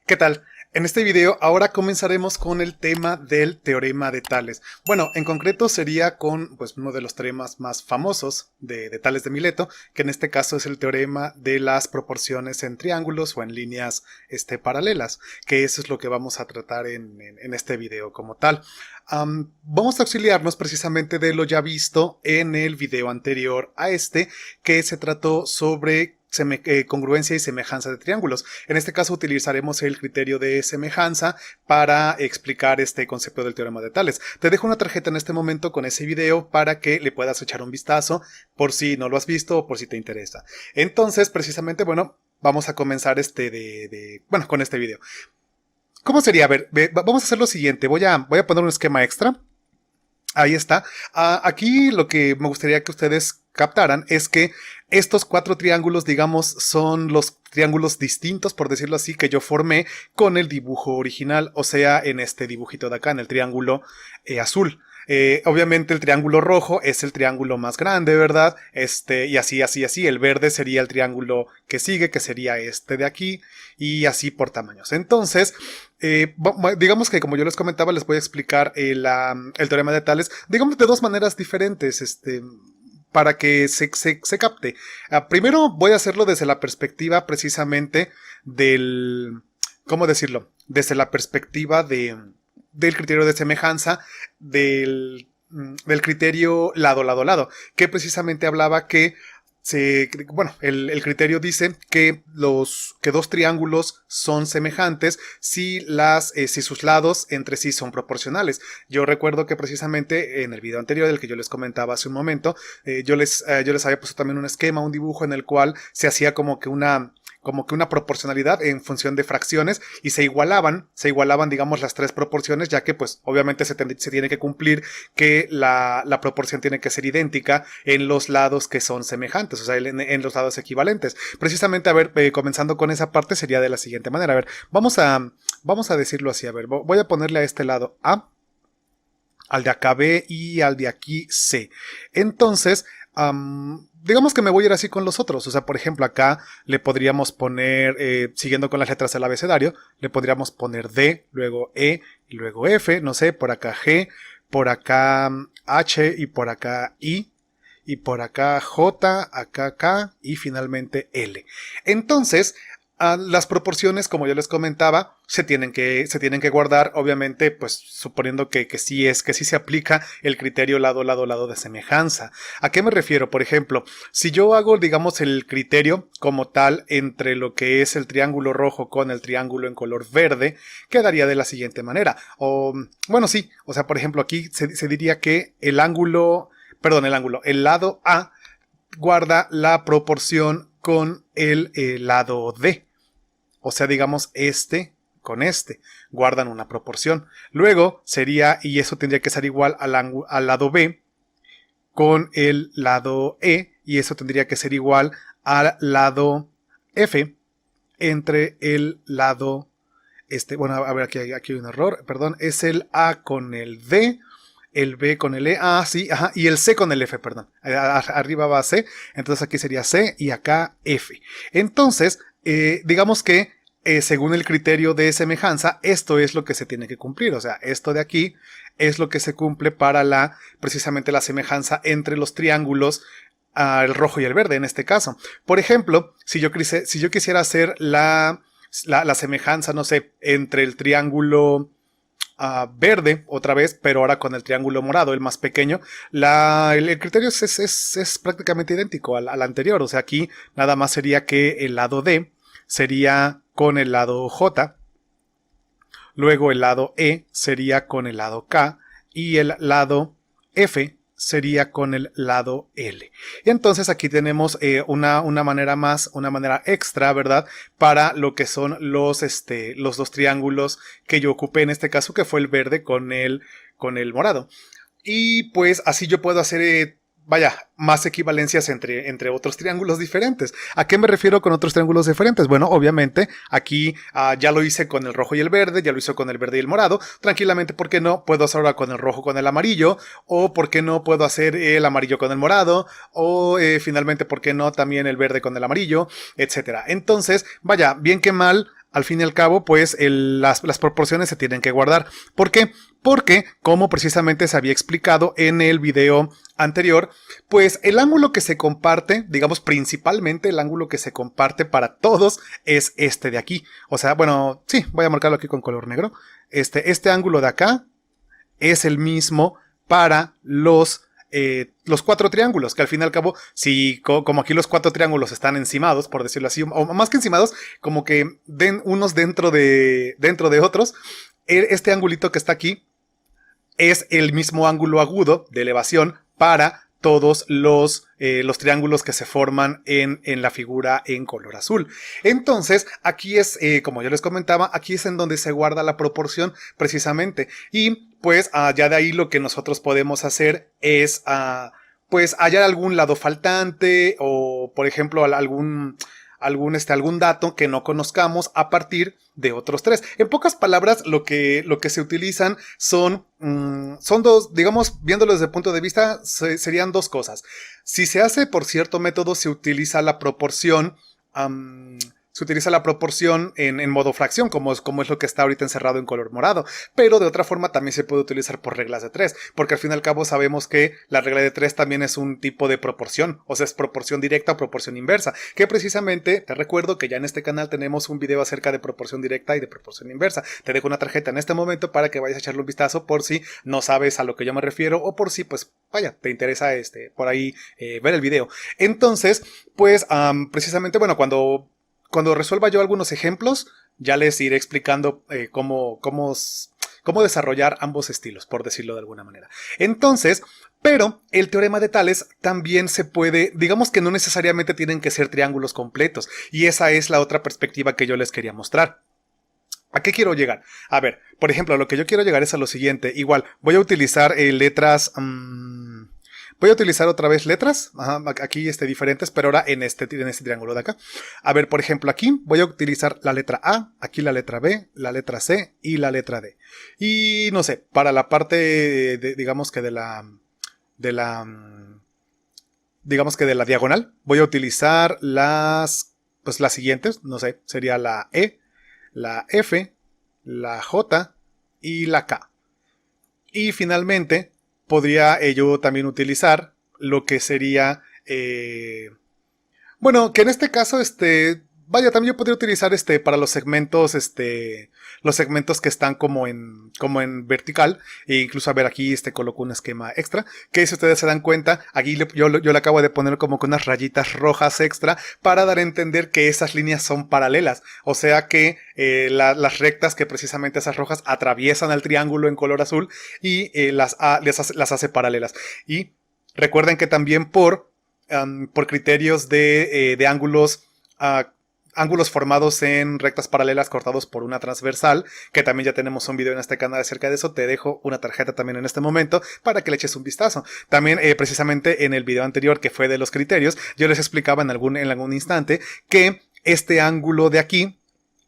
¿Qué tal? En este video ahora comenzaremos con el tema del teorema de Tales. Bueno, en concreto sería con uno de los teoremas más famosos de Tales de Mileto, que en este caso es el teorema de las proporciones en triángulos o en líneas paralelas, que eso es lo que vamos a tratar en este video como tal. Vamos a auxiliarnos precisamente de lo ya visto en el video anterior a que se trató sobre congruencia y semejanza de triángulos. En este caso utilizaremos el criterio de semejanza para explicar este concepto del teorema de Tales. Te dejo una tarjeta en este momento con ese video para que le puedas echar un vistazo por si no lo has visto o por si te interesa. Entonces, precisamente, vamos a comenzar con este video. ¿Cómo sería? A ver, vamos a hacer lo siguiente. Voy a poner un esquema extra. Ahí está. Aquí lo que me gustaría que ustedes captaran es que estos cuatro triángulos, digamos, son los triángulos distintos, por decirlo así, que yo formé con el dibujo original, o sea, en este dibujito de acá, en el triángulo azul. Obviamente el triángulo rojo es el triángulo más grande, ¿verdad? Y así. El verde sería el triángulo que sigue, que sería este de aquí, y así por tamaños. Entonces, digamos que como yo les comentaba, les voy a explicar el teorema de Tales, digamos, de dos maneras diferentes, para que se capte. Primero voy a hacerlo desde la perspectiva precisamente ¿cómo decirlo? Desde la perspectiva del criterio de semejanza, del criterio lado, que precisamente hablaba que el criterio dice que dos triángulos son semejantes si sus lados entre sí son proporcionales. Yo recuerdo que precisamente en el video anterior del que yo les comentaba hace un momento, yo les había puesto también un esquema, un dibujo en el cual se hacía como que una proporcionalidad en función de fracciones y se igualaban, digamos, las tres proporciones, ya que pues obviamente se tiene que cumplir que la proporción tiene que ser idéntica en los lados que son semejantes, o sea, en los lados equivalentes. Precisamente, a ver, comenzando con esa parte sería de la siguiente manera. A ver, vamos a decirlo así. A ver, voy a ponerle a este lado A, al de acá B y al de aquí C. Entonces, digamos que me voy a ir así con los otros. O sea, por ejemplo, acá le podríamos poner, siguiendo con las letras del abecedario, le podríamos poner D, luego E y luego F, no sé, por acá G, por acá H y por acá I, y por acá J, acá K y finalmente L. Entonces, las proporciones, como yo les comentaba, se tienen que guardar, obviamente, pues suponiendo que sí se aplica el criterio lado de semejanza. ¿A qué me refiero? Por ejemplo, si yo hago, digamos, el criterio como tal entre lo que es el triángulo rojo con el triángulo en color verde, quedaría de la siguiente manera. O sea, por ejemplo, aquí se diría que el lado A guarda la proporción con el lado D. O sea, digamos, con guardan una proporción. Luego sería, y eso tendría que ser igual al lado B con el lado E, y eso tendría que ser igual al lado F entre el lado a ver, aquí hay un error, perdón, es el A con el D, el B con el E, sí, ajá, y el C con el F, perdón. Arriba va C, entonces aquí sería C y acá F. Entonces, digamos que según el criterio de semejanza, esto es lo que se tiene que cumplir. O sea, esto de aquí es lo que se cumple para precisamente la semejanza entre los triángulos, el rojo y el verde en este caso. Por ejemplo, si yo quisiera hacer la semejanza, no sé, entre el triángulo verde, otra vez, pero ahora con el triángulo morado, el más pequeño, el criterio es prácticamente idéntico al anterior. O sea, aquí nada más sería que el lado D sería con el lado J, luego el lado E sería con el lado K y el lado F sería con el lado L. Y entonces aquí tenemos una manera extra, ¿verdad? Para lo que son los dos triángulos que yo ocupé en este caso, que fue el verde con el morado. Y pues así yo puedo hacer más equivalencias entre otros triángulos diferentes. ¿A qué me refiero con otros triángulos diferentes? Bueno, obviamente aquí ya lo hice con el rojo y el verde, ya lo hice con el verde y el morado. Tranquilamente, ¿por qué no? Puedo hacer ahora con el rojo con el amarillo, o ¿por qué no puedo hacer el amarillo con el morado? O finalmente, ¿por qué no también el verde con el amarillo? Etcétera. Entonces, bien que mal, al fin y al cabo, pues las proporciones se tienen que guardar. ¿Por qué? Porque, como precisamente se había explicado en el video anterior, pues el ángulo que se comparte, digamos principalmente el ángulo que se comparte para todos es este de aquí. O sea, bueno, sí, voy a marcarlo aquí con color negro. Este ángulo de acá es el mismo para los 4 triángulos, que al fin y al cabo, si como aquí los 4 triángulos están encimados, por decirlo así, o más que encimados, como que unos dentro de otros, este angulito que está aquí es el mismo ángulo agudo de elevación para todos los triángulos que se forman en la figura en color azul. Entonces, aquí es, como yo les comentaba, aquí es en donde se guarda la proporción precisamente. Y pues ya de ahí lo que nosotros podemos hacer es pues hallar algún lado faltante o, por ejemplo, algún dato que no conozcamos a partir de otros 3. En pocas palabras, lo que se utilizan son dos, digamos, viéndolo desde el punto de vista, serían 2 cosas. Si se hace por cierto método, se utiliza la proporción en modo fracción, como es lo que está ahorita encerrado en color morado. Pero de otra forma también se puede utilizar por reglas de 3, porque al fin y al cabo sabemos que la regla de 3 también es un tipo de proporción, o sea, es proporción directa o proporción inversa, que precisamente te recuerdo que ya en este canal tenemos un video acerca de proporción directa y de proporción inversa. Te dejo una tarjeta en este momento para que vayas a echarle un vistazo por si no sabes a lo que yo me refiero o por si, pues, vaya, te interesa por ahí ver el video. Entonces, pues, precisamente, bueno, cuando resuelva yo algunos ejemplos, ya les iré explicando cómo desarrollar ambos estilos, por decirlo de alguna manera. Entonces, pero el teorema de Tales también se puede, digamos que no necesariamente tienen que ser triángulos completos, y esa es la otra perspectiva que yo les quería mostrar. ¿A qué quiero llegar? A ver, por ejemplo, a lo que yo quiero llegar es a lo siguiente. Igual, voy a utilizar letras... Voy a utilizar otra vez letras, aquí diferentes, pero ahora en este triángulo de acá. A ver, por ejemplo, aquí voy a utilizar la letra A, aquí la letra B, la letra C y la letra D. Y no sé, para la parte, digamos que de la diagonal, voy a utilizar las siguientes, no sé, sería la E, la F, la J y la K. Y finalmente podría yo también utilizar lo que sería, bueno, que en este caso, vaya, también yo podría utilizar para los segmentos, los segmentos que están como en vertical, e incluso, a ver, aquí coloco un esquema extra, que si ustedes se dan cuenta, aquí yo le acabo de poner como con unas rayitas rojas extra para dar a entender que esas líneas son paralelas, o sea que las rectas que precisamente esas rojas atraviesan al triángulo en color azul y las hace paralelas. Y recuerden que también por criterios de ángulos, ángulos formados en rectas paralelas cortados por una transversal, que también ya tenemos un video en este canal acerca de eso, te dejo una tarjeta también en este momento para que le eches un vistazo. También precisamente en el video anterior, que fue de los criterios, yo les explicaba en algún instante que este ángulo de aquí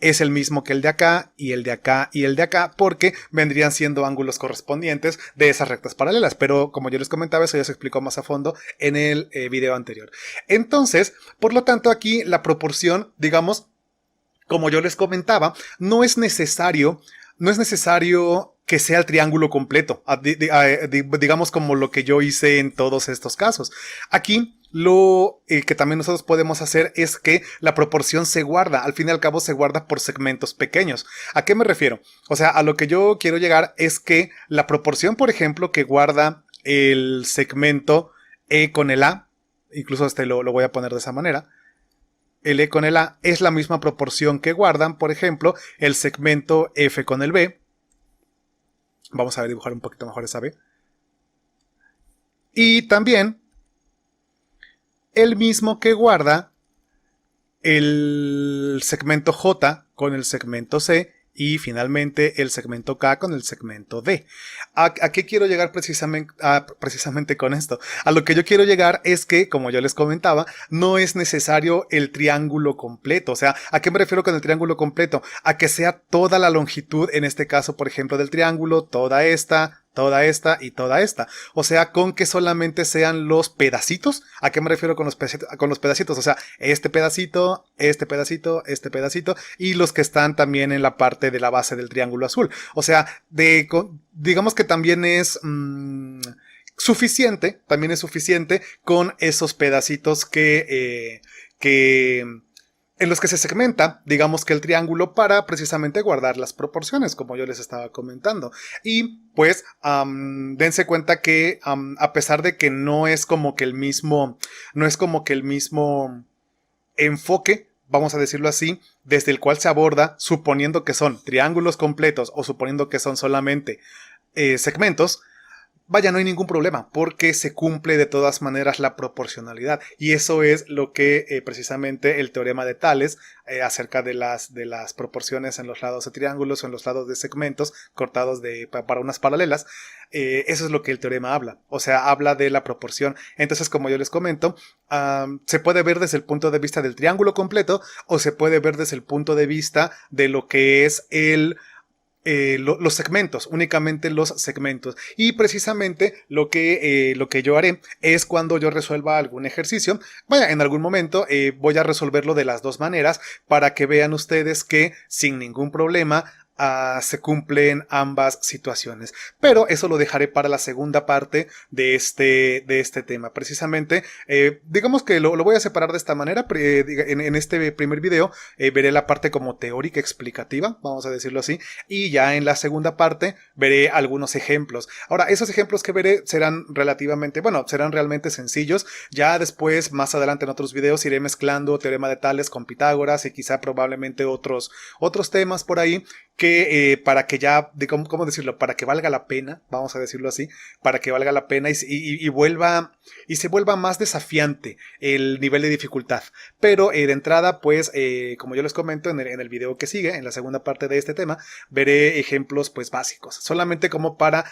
es el mismo que el de acá y el de acá y el de acá, porque vendrían siendo ángulos correspondientes de esas rectas paralelas, pero como yo les comentaba, eso ya se explicó más a fondo en el video anterior. Entonces, por lo tanto, aquí la proporción, digamos, como yo les comentaba, no es necesario que sea el triángulo completo, digamos como lo que yo hice en todos estos casos. Aquí lo que también nosotros podemos hacer es que la proporción se guarda, al fin y al cabo se guarda por segmentos pequeños. ¿A qué me refiero? O sea, a lo que yo quiero llegar es que la proporción, por ejemplo, que guarda el segmento E con el A, incluso lo voy a poner de esa manera, el E con el A es la misma proporción que guardan, por ejemplo, el segmento F con el B. Vamos a dibujar un poquito mejor esa B. Y también el mismo que guarda el segmento J con el segmento C y finalmente el segmento K con el segmento D. ¿A qué quiero llegar precisamente con esto? A lo que yo quiero llegar es que, como yo les comentaba, no es necesario el triángulo completo. O sea, ¿a qué me refiero con el triángulo completo? A que sea toda la longitud, en este caso, por ejemplo, del triángulo, toda esta toda esta y toda esta. O sea, con que solamente sean los pedacitos. ¿A qué me refiero con los pedacitos? O sea, este pedacito, este pedacito, este pedacito y los que están también en la parte de la base del triángulo azul. O sea, digamos que también es suficiente, con esos pedacitos que en los que se segmenta, digamos que el triángulo para precisamente guardar las proporciones, como yo les estaba comentando. Y pues dense cuenta que a pesar de que no es como que el mismo enfoque, vamos a decirlo así, desde el cual se aborda, suponiendo que son triángulos completos o suponiendo que son solamente segmentos, vaya, no hay ningún problema, porque se cumple de todas maneras la proporcionalidad. Y eso es lo que precisamente el teorema de Tales, acerca de las proporciones en los lados de triángulos o en los lados de segmentos cortados para unas paralelas, eso es lo que el teorema habla. O sea, habla de la proporción. Entonces, como yo les comento, se puede ver desde el punto de vista del triángulo completo o se puede ver desde el punto de vista de lo que es los segmentos, únicamente los segmentos. Y precisamente lo que yo haré es cuando yo resuelva algún ejercicio, vaya, en algún momento voy a resolverlo de las dos maneras para que vean ustedes que sin ningún problema se cumplen ambas situaciones. Pero eso lo dejaré para la segunda parte de este tema. Precisamente, digamos que lo voy a separar de esta manera. En este primer video veré la parte como teórica explicativa, vamos a decirlo así, y ya en la segunda parte veré algunos ejemplos. Ahora, esos ejemplos que veré serán realmente sencillos. Ya después, más adelante en otros videos, iré mezclando teorema de Tales con Pitágoras y quizá probablemente otros temas por ahí que para que ya, ¿cómo decirlo? Para que valga la pena, vamos a decirlo así, para que valga la pena y se vuelva más desafiante el nivel de dificultad. Pero de entrada, pues, como yo les comento en el video que sigue, en la segunda parte de este tema, veré ejemplos pues básicos, solamente como para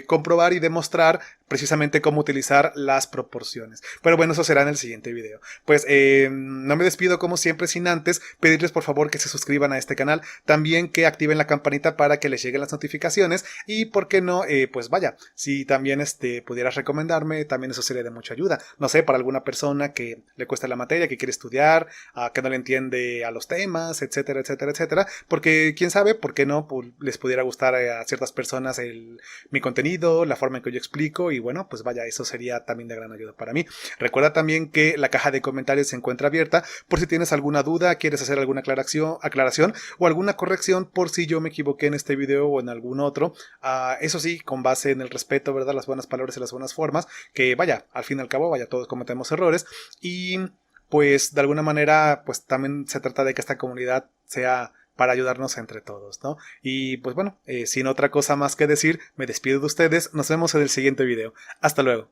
comprobar y demostrar precisamente cómo utilizar las proporciones. Pero bueno, eso será en el siguiente video. Pues no me despido como siempre sin antes pedirles por favor que se suscriban a este canal, también que activen la campanita para que les lleguen las notificaciones y por qué no, pues vaya, si también pudieras recomendarme, también eso sería de mucha ayuda. No sé, para alguna persona que le cuesta la materia, que quiere estudiar, que no le entiende a los temas, etcétera, etcétera, etcétera, porque quién sabe, por qué no pues, les pudiera gustar a ciertas personas mi contenido, la forma en que yo explico y bueno, pues vaya, eso sería también de gran ayuda para mí. Recuerda también que la caja de comentarios se encuentra abierta por si tienes alguna duda, quieres hacer alguna aclaración o alguna corrección por si yo me equivoqué en este video o en algún otro. Eso sí, con base en el respeto, ¿verdad? Las buenas palabras y las buenas formas, que vaya, al fin y al cabo, vaya, todos cometemos errores y pues de alguna manera, pues también se trata de que esta comunidad sea para ayudarnos entre todos, ¿no? Y pues bueno, sin otra cosa más que decir, me despido de ustedes, nos vemos en el siguiente video. Hasta luego.